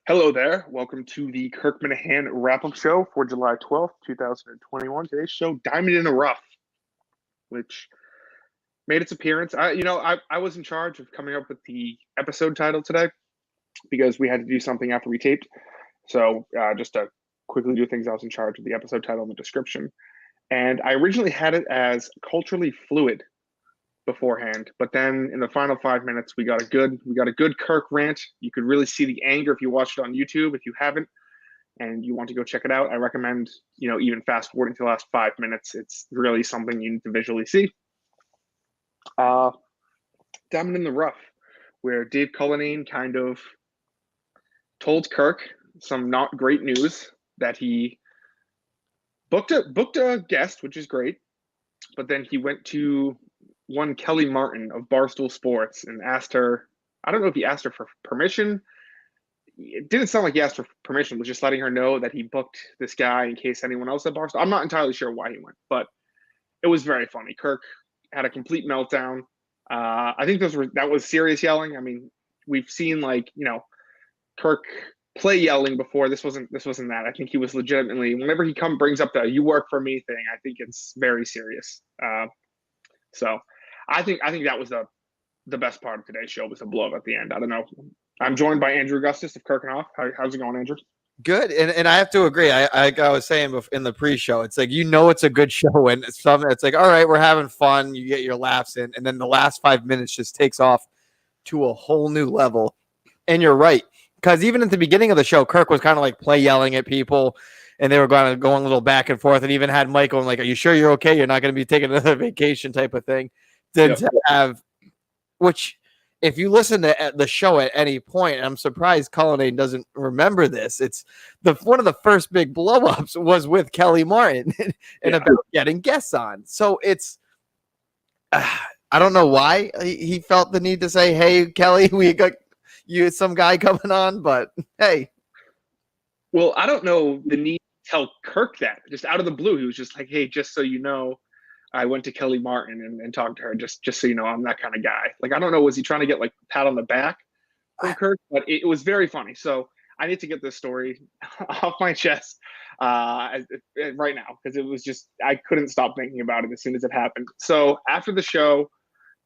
Hello there. Welcome to the Kirk Minahan wrap-up show for July 12th, 2021. Today's show, Diamond in the Rough, which made its appearance. I was in charge of coming up with the episode title today because we had to do something after we taped. So just to quickly do things, I was in charge of the episode title and the description. And I originally had it as Culturally Fluid beforehand, but then in the final 5 minutes we got a good Kirk rant. You could really see the anger if you watched it on YouTube. If you haven't and you want to go check it out, I recommend even fast forwarding to the last 5 minutes. It's really something you need to visually see. Diamond in the Rough, where Dave Cullinane kind of told Kirk some not great news, that he booked a guest, which is great, but then he went to one Kelly Martin of Barstool Sports and asked her, I don't know if he asked her for permission. It didn't sound like he asked for permission. It was just letting her know that he booked this guy in case anyone else at Barstool. I'm not entirely sure why he went, but it was very funny. Kirk had a complete meltdown. I think that was serious yelling. I mean, we've seen Kirk play yelling before. This wasn't that. I think he was legitimately, whenever he brings up the "you work for me" thing, I think it's very serious. So I think that was the best part of today's show, was the blow up at the end. I don't know. I'm joined by Andrew Augustus of Kirk and Off. How's it going, Andrew? Good, and I have to agree. I was saying in the pre-show, it's like it's a good show, and it's like, all right, we're having fun. You get your laughs in, and then the last 5 minutes just takes off to a whole new level. And you're right, because even at the beginning of the show, Kirk was kind of like yelling at people, and they were going a little back and forth, and even had Mike going like, "Are you sure you're okay? You're not going to be taking another vacation," type of thing. Then to have, which, if you listen to the show at any point, I'm surprised Cullinane doesn't remember this. It's one of the first big blow-ups was with Kelly Martin and about getting guests on. So it's, I don't know why he felt the need to say, "Hey, Kelly, we got you some guy coming on," but hey. Well, I don't know the need to tell Kirk that. Just out of the blue, he was just like, "Hey, just so you know, I went to Kelly Martin and talked to her, just so you know, I'm that kind of guy." Like, I don't know, was he trying to get pat on the back from Kirk? But it was very funny. So I need to get this story off my chest right now, because it was just, I couldn't stop thinking about it as soon as it happened. So after the show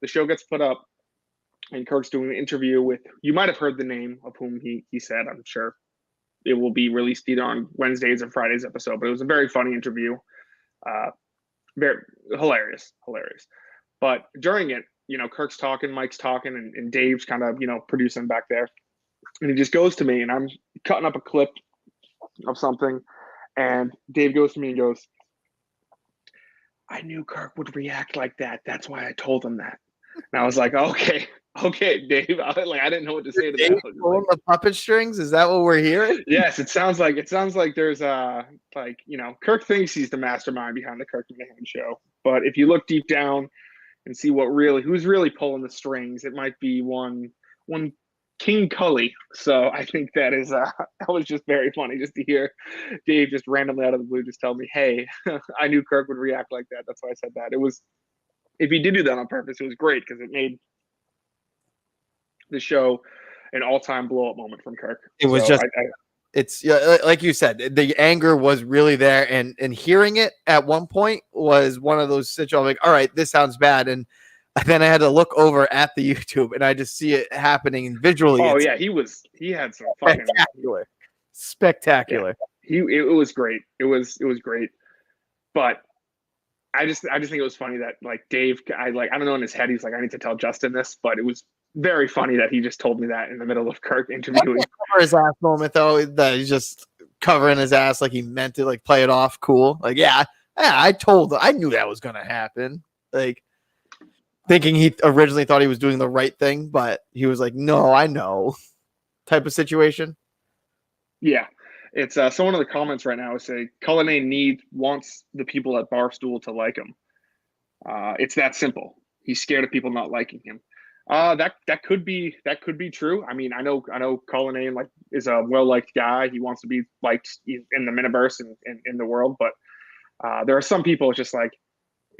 gets put up, and Kirk's doing an interview with, you might have heard the name of whom he said. I'm sure it will be released either on Wednesday's or Friday's episode, but it was a very funny interview. Very hilarious. But during it, Kirk's talking, Mike's talking, and Dave's kind of, producing back there. And he just goes to me, and I'm cutting up a clip of something. And Dave goes to me and goes, "I knew Kirk would react like that. That's why I told him that." And I was like, okay, Dave. I didn't know what to say to Dave that. pulling the puppet strings? Is that what we're hearing? Yes, it sounds like there's Kirk thinks he's the mastermind behind the Kirk Minahan show, but if you look deep down and see who's really pulling the strings, it might be one King Cully. So I think that was just very funny, just to hear Dave just randomly out of the blue just tell me, "Hey, I knew Kirk would react like that. That's why I said that." It was, if he did do that on purpose, it was great, because it made the show an all-time blow-up moment from Kirk. It was it's like you said, the anger was really there, and hearing it at one point was one of those situations like, all right, this sounds bad, and then I had to look over at the YouTube, and I just see it happening visually. Oh yeah, he had some fucking spectacular. Yeah, it was great. It was great, but I just think it was funny that Dave, I don't know, in his head he's like, "I need to tell Justin this," but it was very funny that he just told me that in the middle of Kirk interviewing. Cover his ass moment though, that he's just covering his ass like he meant it, play it off cool. I knew that was gonna happen. Thinking he originally thought he was doing the right thing, but he was like, "No, I know," type of situation. Yeah. It's so one of the comments right now is saying Cullinane wants the people at Barstool to like him. It's that simple. He's scared of people not liking him. That could be true. I mean, I know Cullinane is a well-liked guy. He wants to be liked in the Miniverse and in the world, but there are some people just like,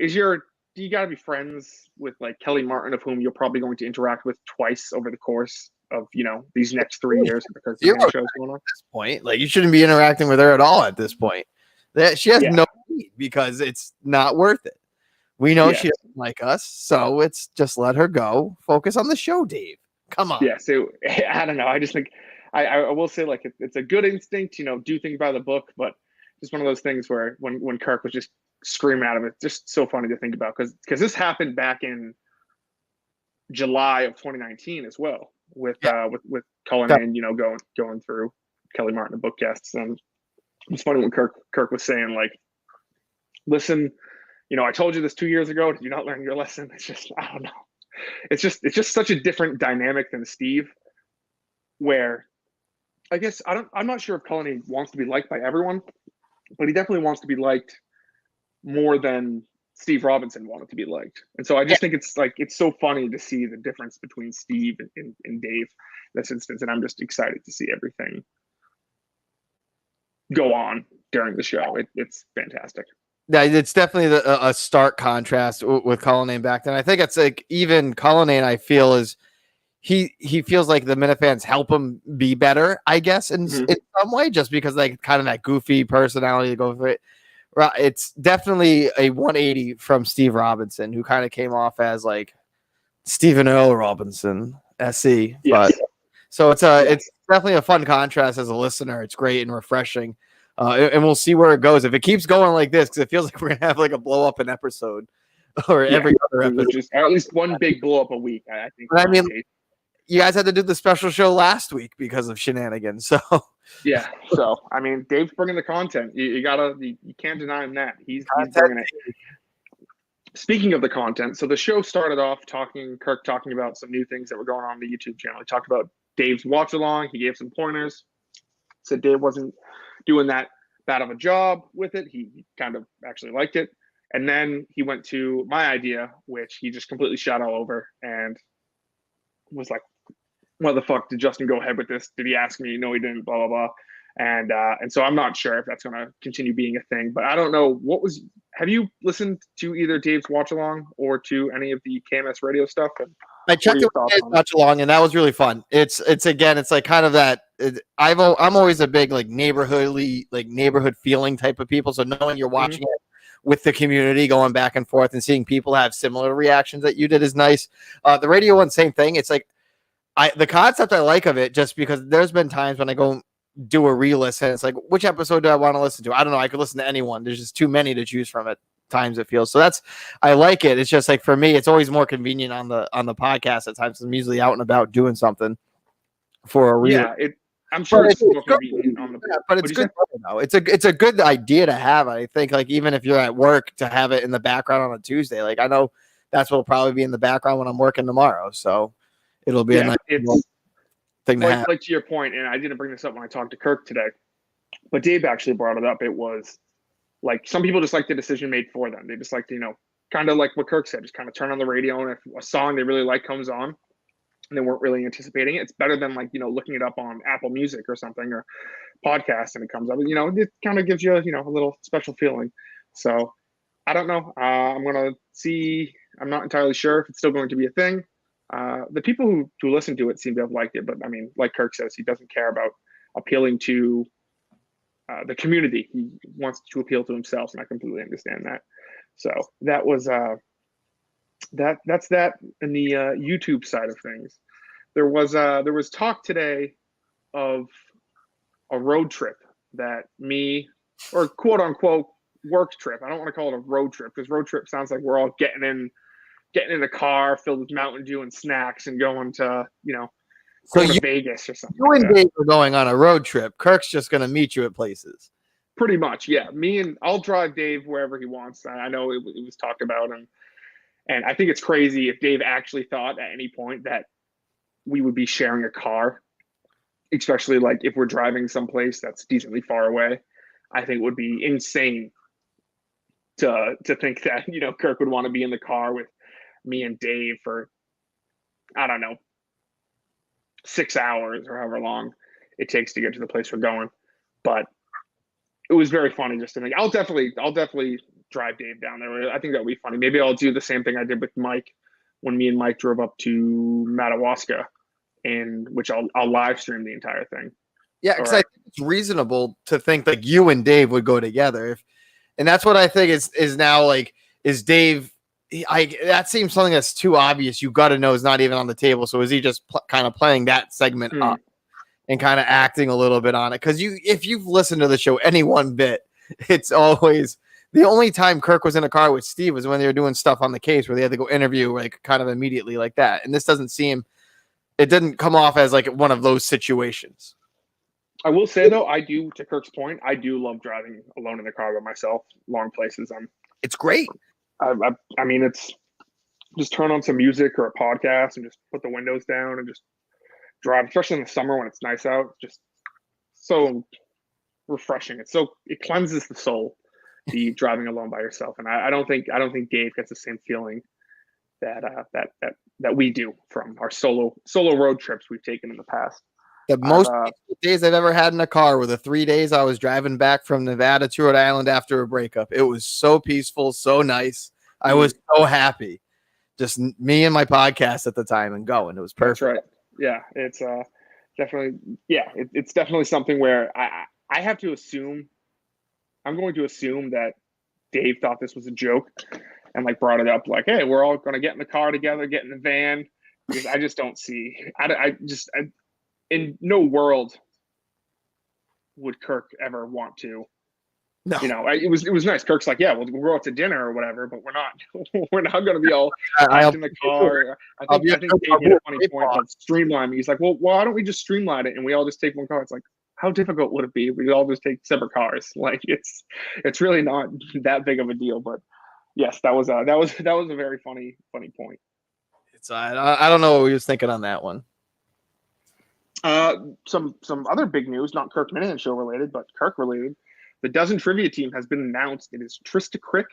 do you got to be friends with Kelly Martin, of whom you're probably going to interact with twice over the course of these next 3 years because the Zero mini show's going on. At this point, like, you shouldn't be interacting with her at all at this point. That she has no need because it's not worth it. We know she doesn't like us, so it's just let her go. Focus on the show, Dave. Come on. Yeah, so I don't know. I just think I will say, like, it's a good instinct, do things by the book, but just one of those things where when Kirk was just screaming out of it, just so funny to think about because this happened back in July of 2019 as well with Cullinane, going through Kelly Martin and book guests, and it's funny when Kirk was saying, like, listen, I told you this 2 years ago. Did you not learn your lesson? It's just, I don't know. It's just such a different dynamic than Steve, where I guess I'm not sure if Cullinane wants to be liked by everyone, but he definitely wants to be liked more than Steve Robinson wanted to be liked. And so I just think it's so funny to see the difference between Steve and Dave in this instance. And I'm just excited to see everything go on during the show. It's fantastic. Yeah, it's definitely a stark contrast with Cullinane back then. I think it's like even Cullinane, I feel, is he feels like the Minifans help him be better, I guess, in some way, just because like kind of that goofy personality to go for it. It's definitely a 180 from Steve Robinson, who kind of came off as like Stephen O. Robinson, SE. But so it's definitely a fun contrast as a listener. It's great and refreshing. And we'll see where it goes. If it keeps going like this, because it feels like we're going to have like a blow up an episode or every other episode. Just, or at least one big blow up a week, I think. But I mean, you guys had to do the special show last week because of shenanigans. So yeah. So, I mean, Dave's bringing the content. You can't deny him that. He's bringing it. Speaking of the content, so the show started off Kirk talking about some new things that were going on the YouTube channel. He talked about Dave's watch along. He gave some pointers. Said Dave wasn't doing that bad of a job with it. He kind of actually liked it. And then he went to my idea, which he just completely shot all over and was like, what the fuck, did Justin go ahead with this? Did he ask me? No, he didn't, blah, blah, blah. And so I'm not sure if that's going to continue being a thing, but I don't know. Have you listened to either Dave's watch along or to any of the KMS radio stuff? And I checked Dave's watch along, and that was really fun. It's like kind of that. I'm always a big like neighborhood feeling type of people. So knowing you're watching it with the community, going back and forth, and seeing people have similar reactions that you did is nice. The radio one, same thing. It's like the concept I like of it, just because there's been times when I go do a re-listen, it's like, which episode do I want to listen to? I don't know. I could listen to anyone. There's just too many to choose from at times, it feels. So I like it. It's just like, for me, it's always more convenient on the podcast at times. I'm usually out and about doing something for a re. Yeah, I'm sure it's more convenient on the. But it's good though. It's a good idea to have. I think, like, even if you're at work, to have it in the background on a Tuesday. Like, I know that's what'll probably be in the background when I'm working tomorrow. So it'll be a nice thing to have. Like, to your point, and I didn't bring this up when I talked to Kirk today, but Dave actually brought it up. It was like, some people just like the decision made for them. They just like to, kind of like what Kirk said, just kind of turn on the radio, and if a song they really like comes on and they weren't really anticipating it, it's better than like, looking it up on Apple Music or something, or podcast, and it comes up, it kind of gives you, a little special feeling. So I don't know. I'm going to see. I'm not entirely sure if it's still going to be a thing. The people who listen to it seem to have liked it, but I mean, like Kirk says, he doesn't care about appealing to the community. He wants to appeal to himself, and I completely understand that. So that was that's that in the YouTube side of things. There was talk today of a road trip that or quote unquote work trip. I don't want to call it a road trip, because road trip sounds like we're all getting in a car filled with Mountain Dew and snacks and going to, going to Vegas or something. You and Dave are going on a road trip. Kirk's just going to meet you at places. Pretty much, yeah. I'll drive Dave wherever he wants. I know it was talked about, and I think it's crazy if Dave actually thought at any point that we would be sharing a car, especially like if we're driving someplace that's decently far away. I think it would be insane to think that, Kirk would want to be in the car with me and Dave for, I don't know, 6 hours or however long it takes to get to the place we're going. But it was very funny just to think. I'll definitely drive Dave down there. I think that would be funny. Maybe I'll do the same thing I did with Mike when me and Mike drove up to Madawaska in which I'll live stream the entire thing. Yeah, because I think it's reasonable to think like you and Dave would go together, and that's what I think is now like is Dave. That seems something that's too obvious. You got to know is not even on the table. So is he just kind of playing that segment up and kind of acting a little bit on it? Because if you've listened to the show any one bit, it's always the only time Kirk was in a car with Steve was when they were doing stuff on the case where they had to go interview like kind of immediately like that. And this doesn't seem. It didn't come off as like one of those situations. I will say though, I do, to Kirk's point, I do love driving alone in the car by myself, long places. It's great. I mean, it's just turn on some music or a podcast and just put the windows down and just drive, especially in the summer when it's nice out. Just so refreshing. It cleanses the soul, the driving alone by yourself. And I don't think Dave gets the same feeling that we do from our solo road trips we've taken in the past. The most days I've ever had in a car were the 3 days I was driving back from Nevada to Rhode Island after a breakup. It was so peaceful, so nice. I was so happy. Just me and my podcast at the time and going. It was perfect. That's right. Yeah, it's definitely. Yeah, it's definitely something where I have to assume. I'm going to assume that Dave thought this was a joke and like brought it up like, hey, we're all going to get in the car together, get in the van. Because I just don't see. In no world would Kirk ever want to. No. You know, it was nice. Kirk's like, yeah, we'll go out to dinner or whatever, but we're not going to be all in the car. I think Dave made a funny point about streamlining. He's like, well, why don't we just streamline it and we all just take one car? It's like, how difficult would it be if we all just take separate cars? Like, it's really not that big of a deal. But yes, that was a very funny point. It's I don't know what he was thinking on that one. Some other big news, not Kirk Minahan show related, but Kirk related. The Dozen Trivia team has been announced. It is syste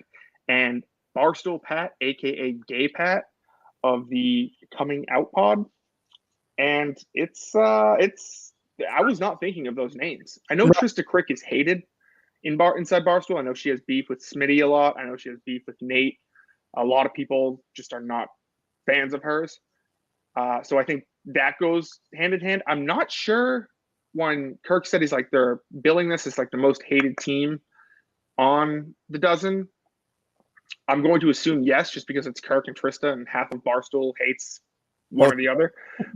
and Barstool Pat, aka Gay Pat, of the Coming Out Pod, and it's. I was not thinking of those names. I know syste is hated inside Barstool. I know she has beef with Smitty a lot. I know she has beef with Nate. A lot of people just are not fans of hers. So I think that goes hand in hand. I'm not sure when Kirk said he's like they're billing this as like the most hated team on the Dozen. I'm going to assume yes, just because it's Kirk and Trista and half of Barstool hates one or the other.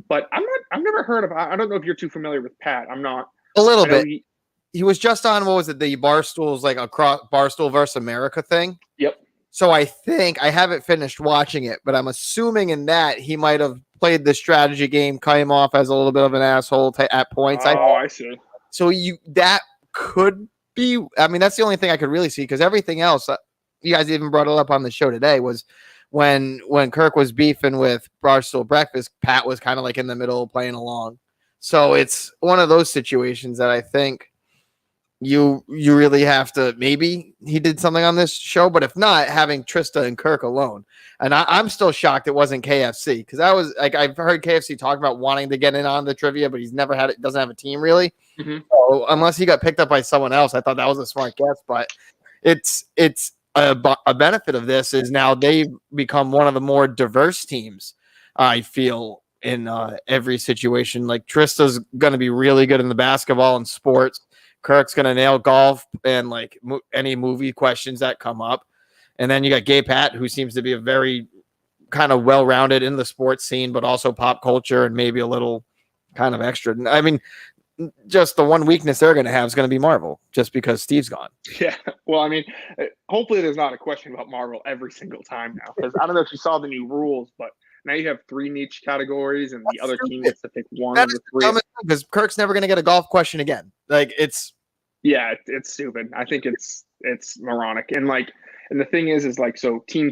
But I've never heard of. I don't know if you're too familiar with Pat. I'm not. A little bit. He was just on what was it? The Barstool's like across Barstool versus America thing. Yep. So I think I haven't finished watching it, but I'm assuming in that he might have played the strategy game, came off as a little bit of an asshole at points. I see. So that could be. I mean, that's the only thing I could really see because everything else, you guys even brought it up on the show today, was when Kirk was beefing with Barstool Breakfast, Pat was kind of like in the middle playing along. So it's one of those situations that I think you really have to, maybe he did something on this show, but if not, having Trista and Kirk alone. And I'm still shocked it wasn't KFC because I was like, I've heard KFC talk about wanting to get in on the trivia, but he's never had it, doesn't have a team really. Mm-hmm. So unless he got picked up by someone else, I thought that was a smart guess, but it's a benefit of this is now they become one of the more diverse teams, I feel, in every situation. Like Trista's going to be really good in the basketball and sports. Kirk's going to nail golf and like any movie questions that come up. And then you got Gay Pat, who seems to be a very kind of well-rounded in the sports scene, but also pop culture and maybe a little kind of extra. I mean, just the one weakness they're going to have is going to be Marvel just because Steve's gone. Yeah. Well, I mean, hopefully there's not a question about Marvel every single time now, because I don't know if you saw the new rules, but now you have 3 niche categories and the other team gets to pick one of the 3. Because Kirk's never going to get a golf question again. Like it's stupid. I think it's moronic. And the thing is like, so Team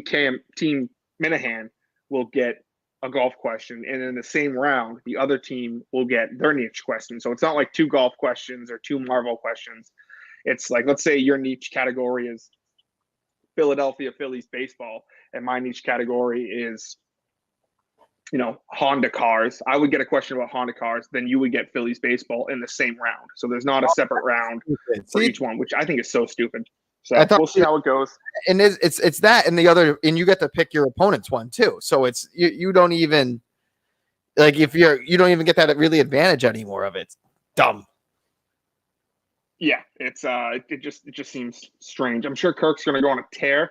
Minahan will get a golf question, and in the same round, the other team will get their niche question. So it's not like 2 golf questions or 2 Marvel questions. It's like, let's say your niche category is Philadelphia Phillies baseball, and my niche category is, Honda cars. I would get a question about Honda cars, then you would get Phillies baseball in the same round. So there's not a separate round for each one, which I think is so stupid. So we'll see how it goes. And it's that and the other, and you get to pick your opponent's one too. So it's you don't even, Like if you don't even get that really advantage anymore of it. It's dumb. Yeah, it's it just seems strange. I'm sure Kirk's gonna go on a tear,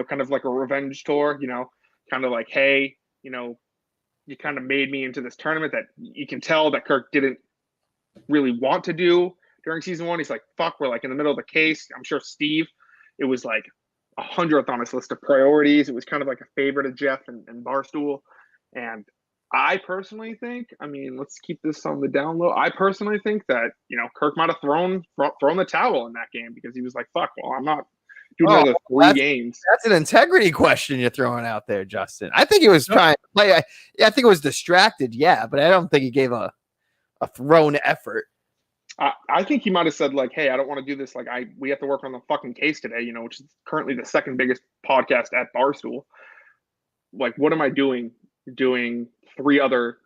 kind of like a revenge tour, kind of like, hey, you kind of made me into this tournament that you can tell that Kirk didn't really want to do during season 1. He's like, fuck, we're like in the middle of the case. I'm sure Steve, it was like 100th on his list of priorities. It was kind of like a favorite of Jeff and Barstool. And I personally think, I mean, let's keep this on the down low. I personally think that, Kirk might have thrown the towel in that game because he was like, fuck, well, I'm not doing another 3 games. That's an integrity question you're throwing out there, Justin. I think he was trying to play. I think it was distracted, yeah, but I don't think he gave a thrown effort. I think he might have said like, hey, I don't want to do this. Like we have to work on the fucking case today, which is currently the second biggest podcast at Barstool. Like, what am I doing 3 other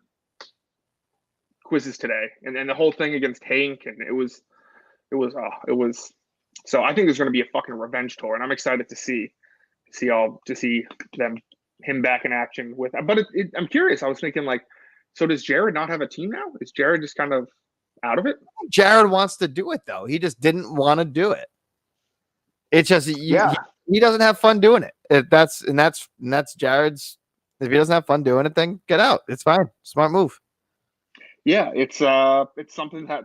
quizzes today? And then the whole thing against Hank, and it was so I think there's going to be a fucking revenge tour, and I'm excited to see him back in action with that. But I'm curious. I was thinking like, so does Jared not have a team now? Is Jared just kind of out of it? Jared wants to do it though. He just didn't want to do it. It's just he doesn't have fun doing it. That's Jared's. If he doesn't have fun doing it, then get out. It's fine. Smart move. Yeah, it's something that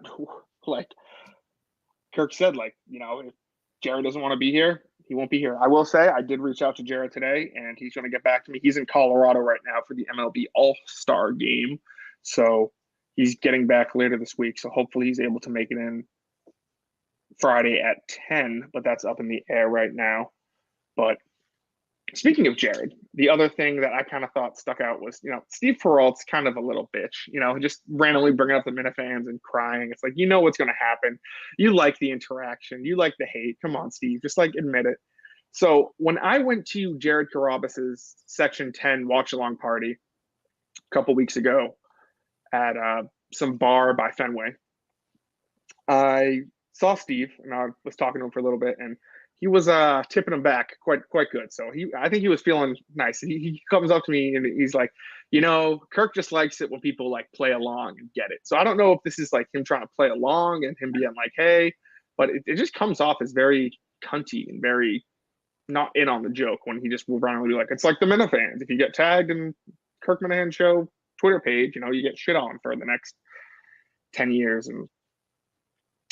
like Kirk said, like, if Jared doesn't want to be here, he won't be here. I will say I did reach out to Jared today, and he's going to get back to me. He's in Colorado right now for the MLB All-Star game. So he's getting back later this week. So hopefully he's able to make it in Friday at 10, but that's up in the air right now. But speaking of Jared, the other thing that I kind of thought stuck out was, Steve Peralt's kind of a little bitch, just randomly bringing up the Minifans and crying. It's like, what's going to happen. You like the interaction. You like the hate. Come on, Steve, just like admit it. So when I went to Jared Carabas's Section 10 watch-along party a couple weeks ago at some bar by Fenway, I saw Steve, and I was talking to him for a little bit, and he was tipping him back quite good. So I think he was feeling nice. He comes up to me and he's like, Kirk just likes it when people like play along and get it. So I don't know if this is like him trying to play along and him being like, hey, but it just comes off as very cunty and very not in on the joke when he just will randomly be like, it's like the Minifans. If you get tagged in Kirk Minahan Show Twitter page, you get shit on for the next 10 years. And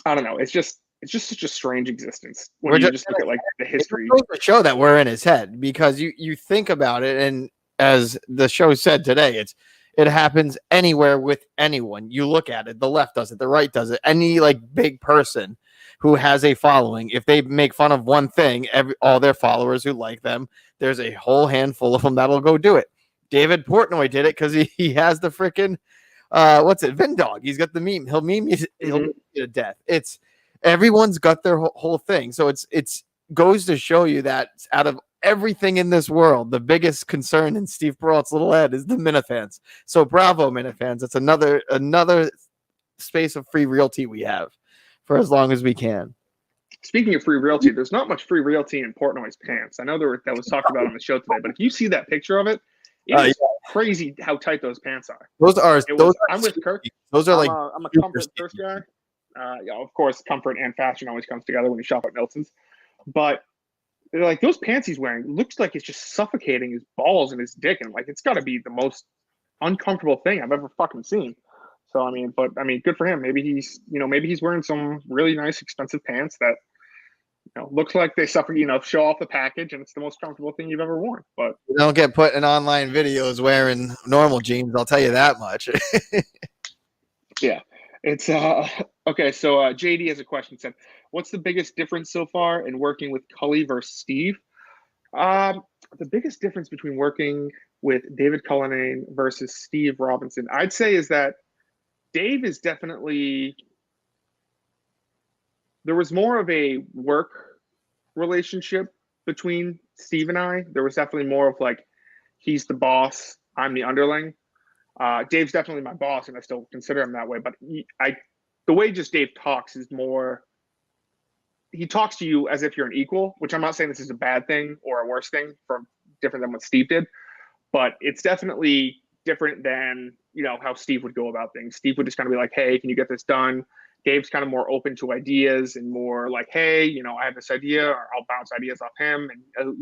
I don't know. It's just such a strange existence when you just look at like the history. It goes to show that we're in his head, because you think about it, and as the show said today, it happens anywhere with anyone. You look at it, the left does it, the right does it. Any like big person who has a following, if they make fun of one thing, all their followers who like them, there's a whole handful of them that'll go do it. David Portnoy did it because he has the freaking Vin dog. He's got the meme. He'll meme you to death. Everyone's got their whole thing. So it's goes to show you that out of everything in this world, the biggest concern in Steve Peralt's little head is the Minifans. So bravo, Minifans. It's another space of free realty we have for as long as we can. Speaking of free realty, there's not much free realty in Portnoy's pants. I know that was talked about on the show today, but if you see that picture of it, it's crazy how tight those pants are. I'm with Kirk. Those are I'm a comfort first guy. Of course, comfort and fashion always comes together when you shop at Milton's. But like those pants he's wearing looks like it's just suffocating his balls and his dick, and like it's got to be the most uncomfortable thing I've ever fucking seen. So I mean, good for him. Maybe he's wearing some really nice, expensive pants that looks like they suffer. Show off the package, and it's the most comfortable thing you've ever worn. But you don't get put in online videos wearing normal jeans. I'll tell you that much. Yeah. It's okay. So JD has a question. Said, "What's the biggest difference so far in working with Cully versus Steve?" The biggest difference between working with David Cullinane versus Steve Robinson, I'd say, is that Dave is definitely, there was more of a work relationship between Steve and I. There was definitely more of like, he's the boss, I'm the underling. Dave's definitely my boss, and I still consider him that way. But the way just Dave talks is more, he talks to you as if you're an equal, which I'm not saying this is a bad thing or a worse thing, different than what Steve did. But it's definitely different than, how Steve would go about things. Steve would just kind of be like, hey, can you get this done? Dave's kind of more open to ideas and more like, hey, I have this idea, or I'll bounce ideas off him, and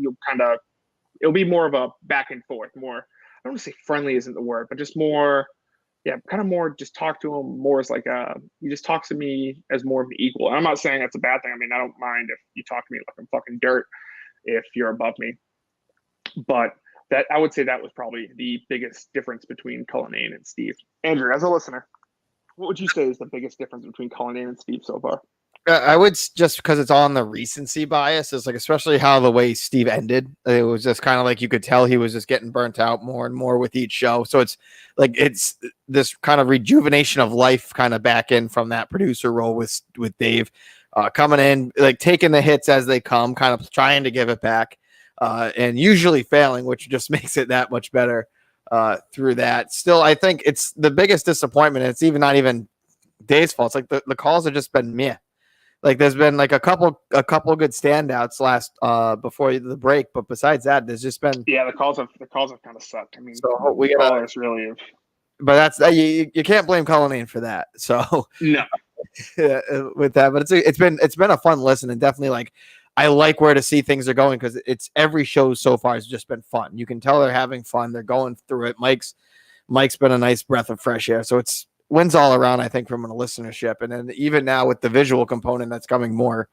it'll be more of a back and forth. More, I don't want to say friendly isn't the word, but just more, yeah, kind of more. Just talk to him more as like he just talks to me as more of an equal. And I'm not saying that's a bad thing. I mean, I don't mind if you talk to me like I'm fucking dirt if you're above me, but that I would say that was probably the biggest difference between Cullinane and Steve. Andrew, as a listener, what would you say is the biggest difference between Cullinane and Steve so far? I would, just because it's on the recency bias, is like, especially how the way Steve ended. It was just kind of like you could tell he was just getting burnt out more and more with each show. So it's like it's this kind of rejuvenation of life, kind of back in from that producer role with Dave, coming in, like taking the hits as they come, kind of trying to give it back, and usually failing, which just makes it that much better through that. Still, I think it's the biggest disappointment. It's even not even Dave's fault. It's like the calls have just been meh. Like there's been like a couple good standouts last before the break, but besides that, there's just been the calls have kind of sucked. I mean, so we got really have, but that's you can't blame Cullinane for that. So no, with that, but it's been a fun listen, and definitely like I like where to see things are going, because it's every show so far has just been fun. You can tell they're having fun. They're going through it. Mike's been a nice breath of fresh air. So it's wins all around, I think, from a listenership. And then even now with the visual component that's coming more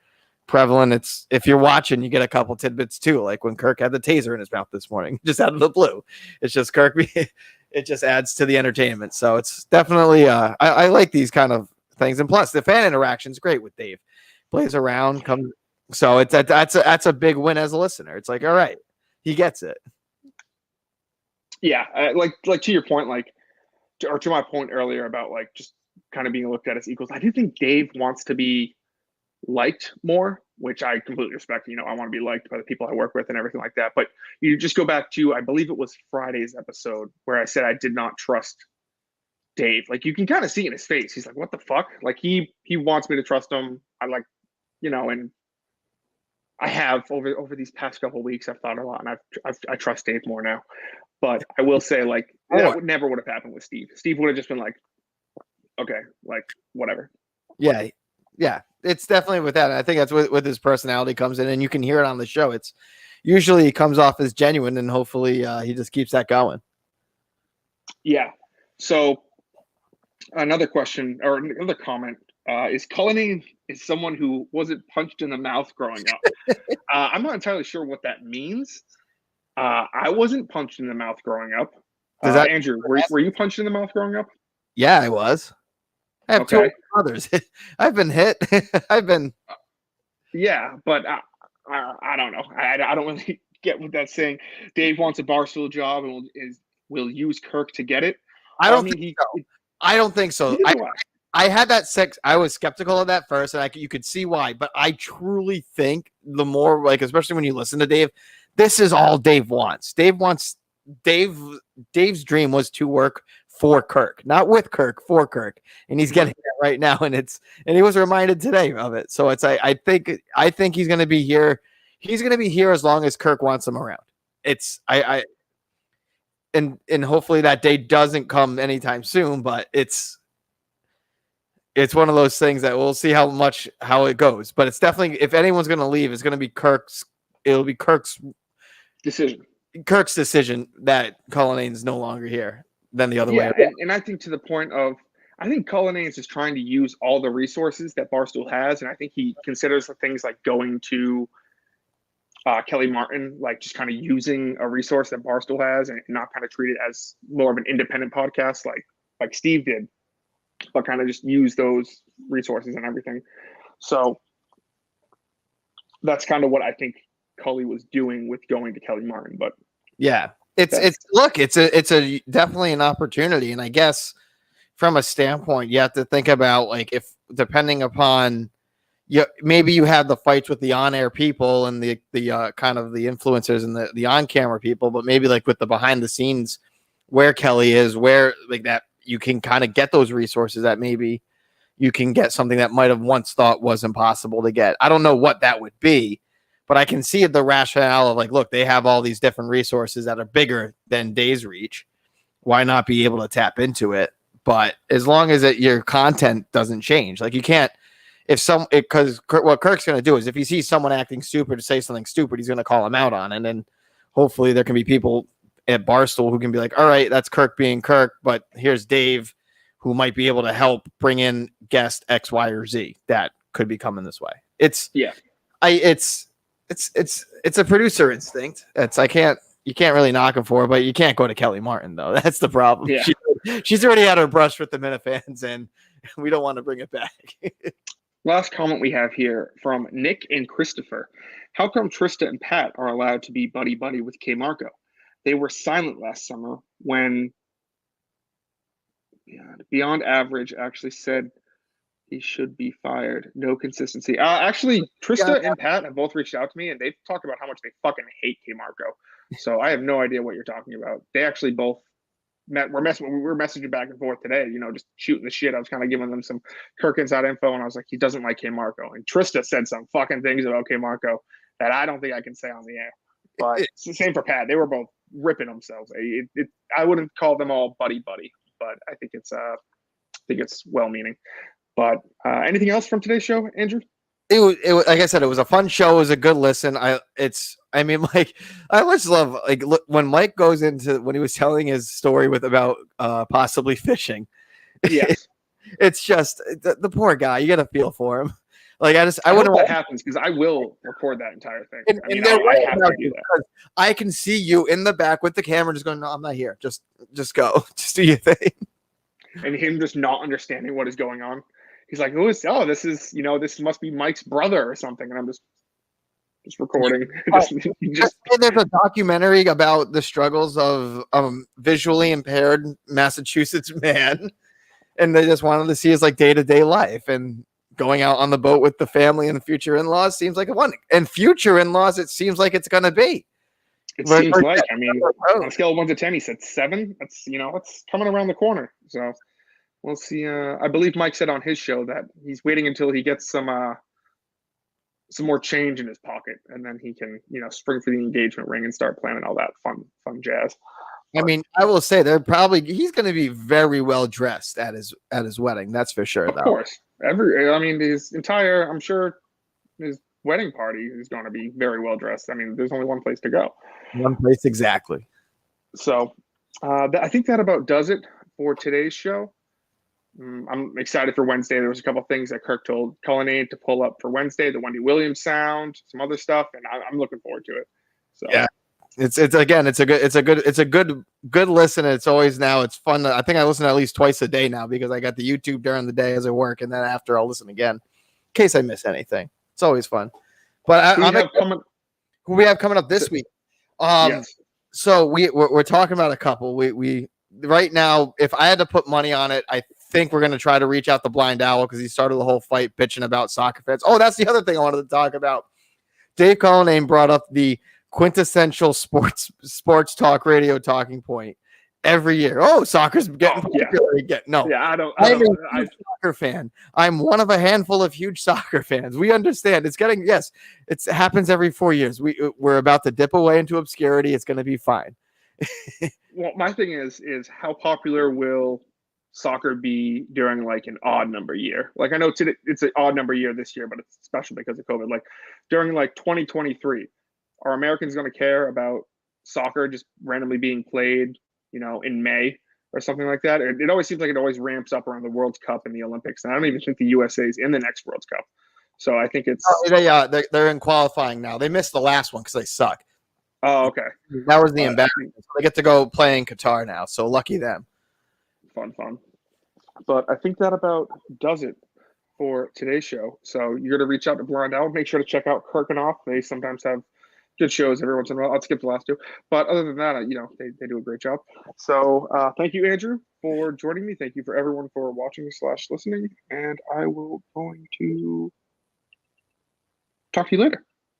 prevalent, it's if you're watching, you get a couple tidbits too, like when Kirk had the taser in his mouth this morning, just out of the blue. It's just Kirk. It just adds to the entertainment. So it's definitely I like these kind of things. And plus the fan interaction is great with Dave. Plays around, comes. So it's that's a big win as a listener. It's like, all right, he gets it. Yeah, like to your point, like to my point earlier about like just kind of being looked at as equals. I do think Dave wants to be liked more, which I completely respect. I want to be liked by the people I work with and everything like that. But you just go back to, I believe it was Friday's episode where I said I did not trust Dave. Like you can kind of see in his face. He's like, what the fuck? Like he wants me to trust him. I like, and I have over these past couple of weeks, I've thought a lot, and I trust Dave more now. But I will say, like, that never would have happened with Steve. Steve would have just been like, okay, like, whatever. Yeah. It's definitely with that. I think that's with his personality comes in, and you can hear it on the show. It's usually comes off as genuine, and hopefully he just keeps that going. Yeah. So another question or another comment is Cullinane is someone who wasn't punched in the mouth growing up. I'm not entirely sure what that means. I wasn't punched in the mouth growing up. Andrew, were you punched in the mouth growing up? Yeah, I was. I have two others. I've been hit. I've been. Yeah, but I don't know. I don't really get what that's saying. Dave wants a barstool job and will use Kirk to get it. I don't think so. I had that sex. I was skeptical of that first, and you could see why. But I truly think the more, like, especially when you listen to Dave, this is all Dave wants. Dave's dream was to work for Kirk, not with Kirk, for Kirk, and he's getting it right now. And he was reminded today of it. So it's I think he's going to be here. He's going to be here as long as Kirk wants him around. And hopefully that day doesn't come anytime soon. But it's one of those things that we'll see how it goes. But it's definitely, if anyone's going to leave, it's going to be Kirk's. It'll be Kirk's decision that Cullinane's no longer here than the other way. And I think to the point of, I think Cullinane is just trying to use all the resources that Barstool has, and I think he considers the things like going to Kelly Martin, like just kind of using a resource that Barstool has, and not kind of treat it as more of an independent podcast like Steve did, but kind of just use those resources and everything. So that's kind of what I think Cully was doing with going to Kelly Martin. But yeah, it's a definitely an opportunity. And I guess from a standpoint, you have to think about, like, if depending upon maybe you have the fights with the on-air people and the kind of the influencers and the on-camera people, but maybe like with the behind the scenes where Kelly is, where like that you can kind of get those resources that maybe you can get something that might have once thought was impossible to get. I don't know what that would be, but I can see the rationale of, like, look, they have all these different resources that are bigger than Dave's reach. why not be able to tap into it? But as long as your content doesn't change, like you can't, because what Kirk's going to do is if he sees someone acting stupid to say something stupid, he's going to call him out on it. And then hopefully there can be people at Barstool who can be like, all right, that's Kirk being Kirk, but here's Dave who might be able to help bring in guest X, Y, or Z that could be coming this way. It's a producer instinct. You can't really knock him for it, but you can't go to Kelly Martin though. That's the problem. Yeah. She's already had her brush with the Minifans, and we don't want to bring it back. Last comment we have here from Nick and Christopher. How come Trista and Pat are allowed to be buddy-buddy with K Marco? They were silent last summer when Beyond Average actually said he should be fired. No consistency. Actually, Trista and Pat have both reached out to me, and they've talked about how much they fucking hate K Marco. So I have no idea what you're talking about. They actually both we're messaging back and forth today, just shooting the shit. I was kind of giving them some Kirk inside info, and I was like, he doesn't like K Marco. And Trista said some fucking things about K Marco that I don't think I can say on the air. But it's the same for Pat. They were both ripping themselves. I wouldn't call them all buddy-buddy, but I think it's well-meaning. But anything else from today's show, Andrew? It was like I said, it was a fun show. It was a good listen. I just love when Mike goes into when he was telling his story about possibly fishing. Yes, it's just the poor guy. You got to feel for him. Like I wouldn't. That happens because I will record that entire thing. I have to do that. I can see you in the back with the camera, just going, "No, I'm not here. Just go. Just do your thing." And him just not understanding what is going on. He's like, "Who is? Oh, this is this must be Mike's brother or something." And I'm just recording. There's a documentary about the struggles of visually impaired Massachusetts man, and they just wanted to see his day-to-day life and going out on the boat with the family and future in-laws seems like a one. And future in-laws, it seems like it's going to be. It seems like, on a scale of 1 to 10, he said 7. That's it's coming around the corner. So we'll see. I believe Mike said on his show that he's waiting until he gets some more change in his pocket, and then he can, spring for the engagement ring and start planning all that fun jazz. I mean, I will say he's going to be very well dressed at his wedding. That's for sure. Of course. His entire, I'm sure his wedding party is going to be very well dressed. I mean, there's only one place to go. One place, exactly. So I think that about does it for today's show. I'm excited for Wednesday. There was a couple of things that Kirk told Cullinane to pull up for Wednesday, the Wendy Williams sound, some other stuff, and I'm looking forward to it. So yeah, it's a good listen. And it's always now it's fun. I think I listen at least twice a day now because I got the YouTube during the day as I work, and then after I'll listen again in case I miss anything. It's always fun. But who we have coming up this week? Yes. So we're talking about a couple. We right now, if I had to put money on it, I think we're going to try to reach out the Blind Owl because he started the whole fight bitching about soccer fans. Oh, that's the other thing I wanted to talk about. Dave Cullinane brought up the quintessential sports talk radio talking point every year. Oh, soccer's getting popular again. No, I'm a huge soccer fan. I'm one of a handful of huge soccer fans. We understand it's getting it happens every 4 years. We're about to dip away into obscurity. It's going to be fine. Well, my thing is how popular will soccer be during an odd number year? I know it's an odd number year this year, but it's special because of COVID. During 2023, are Americans going to care about soccer just randomly being played, in May or something like that? It always seems like it always ramps up around the World Cup and the Olympics, and I don't even think the USA is in the next World Cup. So I think it's they're in qualifying now. They missed the last one because they suck. Oh, okay. That was the embarrassment. So they get to go play in Qatar now. So lucky them. Fun. But I think that about does it for today's show. So you're going to reach out to Blind Owl. Make sure to check out Kirk and Off. They sometimes have good shows every once in a while. I'll skip the last two. But other than that, they do a great job. So thank you, Andrew, for joining me. Thank you for everyone for watching / listening. And I will going to talk to you later.